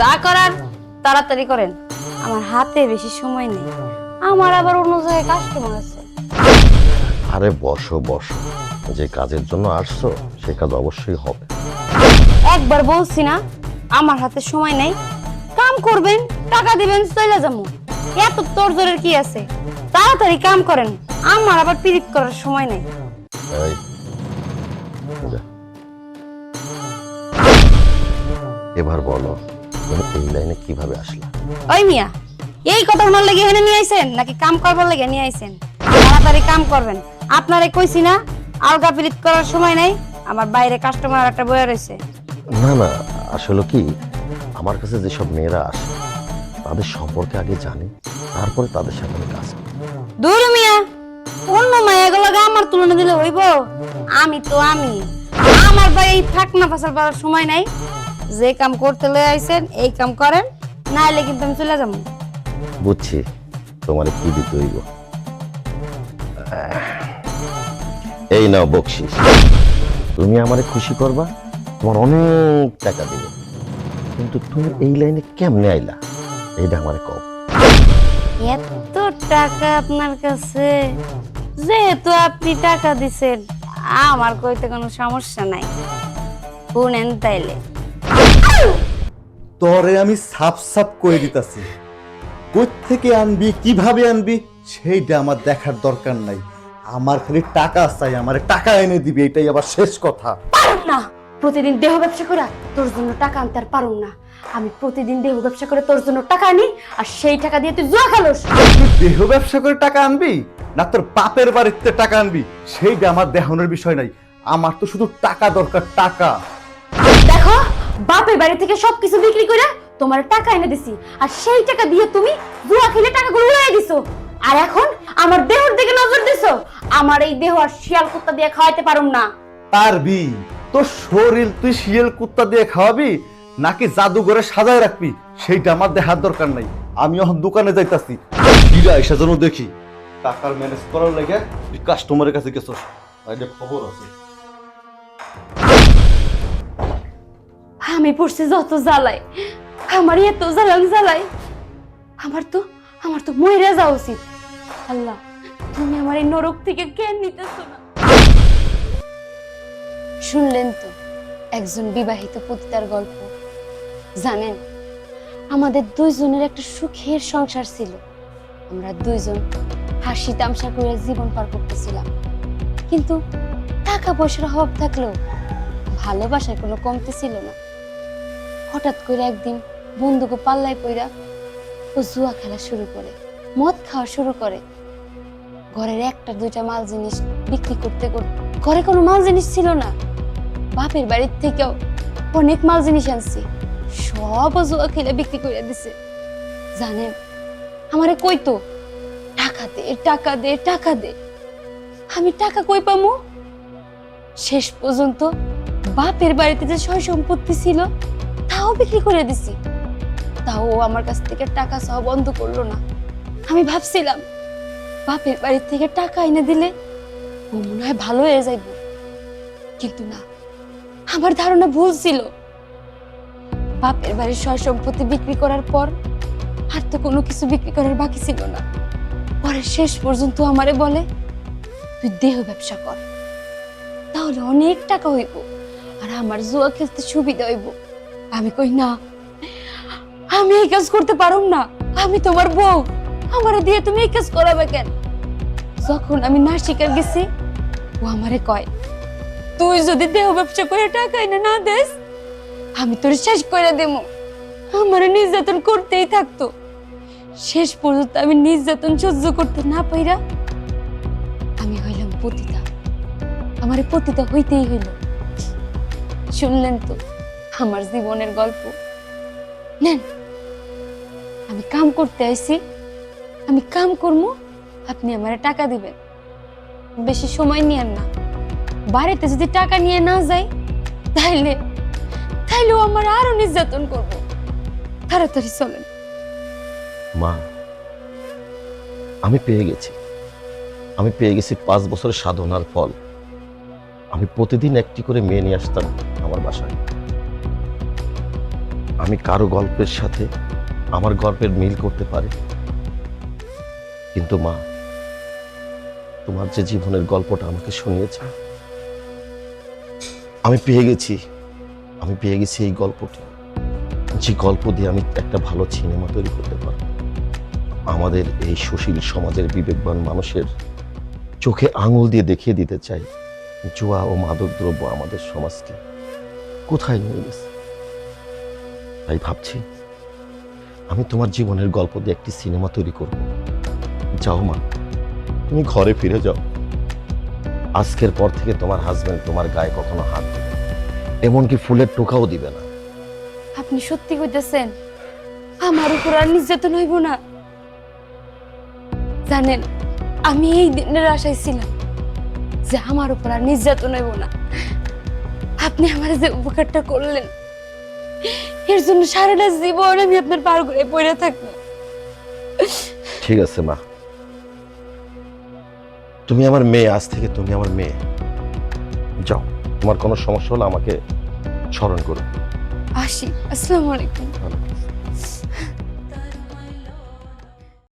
যা করার তাড়াতাড়ি করেন, আমার হাতে বেশি সময় নেই, আমার আবার অন্য জায়গায় কাস্টমার আছে। আরে বসো বসো, যে কাজের জন্য আসছো সে কাজ অবশ্যই হবে। একবার বলছি না আমার হাতে সময় নেই, কাম করবেন টাকা দিবেন চলে যাবো, এত তোড়জোড়ের কি আছে? তাড়াতাড়ি কাম করেন, আমার আবার পিরিত করার সময় নেই। এই, যা। এবার বলো তুমি এই লাইনে কিভাবে আসলা? ওই মিয়া, এই কথা শোনার লেগে এখানে নিয়ে আইছেন নাকি কাম করবার লেগে নিয়ে আইছেন? তাড়াতাড়ি কাম করবেন, আপনারে কইছি না আলগা পিরিত করার সময় নেই, আমার বাইরে কাস্টমার একটা বয়ে রয়েছে। না না, আসলে কি আমার কাছে যেসব মেয়েরা আসে তাদের সম্পর্কে আগে জানি, তারপরে তাদের সাথে আমি কাজ করি। দূর মিয়া, অন্য মায়াগুলোকে আমার তুলনা দিলে হইব? আমি তো আমি, আমার ভাই এই ফাঁকনা ফাঁসার পাওয়ার সময় নাই। যে কাম করতে লয়ে আইছেন এই কাম করেন, নাইলে কিন্তু আমি চলে যাবো। বুঝছি তোমার কি দিতে হইব। এই নাও বকশিস, তুমি আমারে খুশি করবা, তোমার অনেক টাকা দিবে। কিন্তু তুমি এই লাইনে কেমনে আইলা এইটা আমারে কও। এত টাকা আপনার কাছে, যেহেতু আপনি টাকা দিছেন আমার কইতে কোনো সমস্যা নাই, শুনেন তাইলে। তরে আমি সাপ সাপ করে দিতাছি, কোত্থেকে আনবি কিভাবে আনবি সেইটা আমার দেখার দরকার নাই। আমার খালি টাকা চাই, আমার টাকা এনে দিবি, এটাই আবার শেষ কথা। পারুম না, প্রতিদিন দেহ ব্যবসা করে তোর জন্য টাকা আনতে আর পারুম না। আমি প্রতিদিন দেহ ব্যবসা করে তোর জন্য টাকা আনি, আর সেই টাকা দিয়ে তুই জুয়া খেলোস। তুই দেহ ব্যবসা করে টাকা আনবি না তোর বাপের বাড়িতে টাকা আনবি সেইটা আমার দেখানোর বিষয় নাই। আমার তো শুধু টাকা দরকার, টাকা। দেখো, বাপের বাড়ি থেকে সবকিছু বিক্রি করে তোমার টাকা এনে দিছি, আর সেই টাকা দিয়ে তুমি জুয়া খেলে টাকাগুলো উড়াই দিছো। আর এখন আমার দেহর দিকে নজর দিছো। আমার এই দেহ আর শিয়াল কুত্তা দিয়ে খাওয়াইতে পারুম না। পারবি? তোর শরীর তুই শিয়াল কুত্তা দিয়ে খাওয়াবি নাকি জাদুঘরে সাজায় রাখবি সেইটা আমার দেখার দরকার নাই। আমি এখন দোকানে যাইতাছি, ফিরে আইসা যেন দেখি টাকার ম্যানেজ করার লাগে কাস্টমারের কাছে গেছস, আইলে খবর আছে। আমি পড়ছি যত জ্বালায়, আমার এত জ্বালান জ্বালায়, আমার তো মরে যাওয়া উচিত। আল্লাহ, তুমি আমার এই নরক থেকে জ্ঞান নিতেছো না। শুনলেন তো একজন বিবাহিত পতিতার গল্প। জানেন, আমাদের দুইজনের একটা সুখের সংসার ছিল। আমরা দুইজন হাসি তামসা করে জীবন পার করতেছিলাম, কিন্তু টাকা পয়সার অভাব থাকলেও ভালোবাসার কোনো কমতি ছিল না। হঠাৎ করে একদিন বন্ধুকে পাল্লায় পইরা ও জুয়া খেলা শুরু করে, মদ খাওয়া শুরু করে। ঘরের একটা দুইটা মাল জিনিস বিক্রি করতে করতে ঘরে কোনো মাল জিনিস ছিল না। বাপের বাড়ির থেকেও অনেক মাল জিনিস আনছি, সব জুয়া খেলে বিক্রি করে দিছে। জানেন, আমারে কইতো টাকা দে টাকা দে টাকা দে, আমি টাকা কই পামু? শেষ পর্যন্ত বাপের বাড়িতে যে সয় সম্পত্তি ছিল তাও বিক্রি করে দিছি। তাও ও আমার কাছ থেকে টাকা চাওয়া বন্ধ করলো না। আমি ভাবছিলাম বাপের বাড়ির থেকে টাকা এনে দিলে ও মনে হয় ভালো হয়ে যাইব, কিন্তু না, আমার ধারণা ভুল ছিল। বাপের বাড়ির সয় সম্পত্তি বিক্রি করার পর আর তো কোনো কিছু বিক্রি করার বাকি ছিল না। পরে শেষ পর্যন্ত আমারে বলে, তুই দেহ ব্যবসা কর, তাহলে অনেক টাকা হইব আর আমার জুয়া খেলতে সুবিধা হইব। আমি কই না, আমি এই কাজ করতে পারুম না, আমি তোমার বউ, আমারে দিয়ে তুমি এই কাজ করাবে কেন? যখন আমি না স্বীকার গেছি, ও আমারে কয়, তুই যদি দেহ ব্যবসা করে টাকা এনে না দেস আমি তোর শেষ করে দেব। আমারে নির্যাতন করতেই থাকতো। শেষ পর্যন্ত আমি নির্যাতন সহ্য করতে না পাইরা আমি হইলাম পতিতা। আমারে পতিতা হইতেই হইল। শুনলেন তো আমার জীবনের গল্প। নেন, আমি কাম করতে আইছি, আমি কাম করবো, আপনি আমারে টাকা দিবেন। বেশি সময় নিয়েন না, বাড়িতে যদি টাকা নিয়ে না যাই তাইলে ও আমার আরো নির্যাতন করবো। তাড়াতাড়ি চলেন। মা, আমি পেয়ে গেছি 5 বছরের সাধনার ফল। আমি প্রতিদিন একটি করে মেয়ে নিয়ে আসতাম আমার বাসায়। আমি কারো গল্পের সাথে আমার গল্পের মিল করতে পারি, কিন্তু মা, তোমার যে জীবনের গল্পটা আমাকে শুনিয়েছে, আমি পেয়ে গেছি এই গল্পটি, যে গল্প দিয়ে আমি একটা ভালো সিনেমা তৈরি করতে পারবো। আমাদের এই সুশীল সমাজের বিবেকবান মানুষের চোখে আঙুল দিয়ে দেখিয়ে দিতে চাই জুয়া ও মাদক দ্রব্য আমাদের সমাজকে কোথায় নিয়ে গেছে। তাই ভাবছি আমি তোমার জীবনের গল্প দিয়ে একটি সিনেমা তৈরি করব। যাও মা, তুমি ঘরে ফিরে যাও। আজকের পর থেকে তোমার হাজবেন্ড তোমার গায়ে কখনো হাত দেবে না, এমনকি ফুলের টোকাও দিবে না। আপনি সত্যি কইতেছেন? আমার উপর আর নির্যাতন হইব না? জানেন, আমি এই দিনের আশায় ছিলাম যে আমার উপর আর নির্যাতন হইব না। আপনি আমার যে উপকারটা করলেন, এর জন্য সারাটা জীবন আমি আপনার পার করে পড়ে থাকবো। ঠিক আছে মা, তুমি আমার মেয়ে, আজ থেকে তুমি আমার মেয়ে। যাও, তোমার কোনো সমস্যা হলে আমাকে স্মরণ করো। আসি, আসসালামু আলাইকুম। ভালো।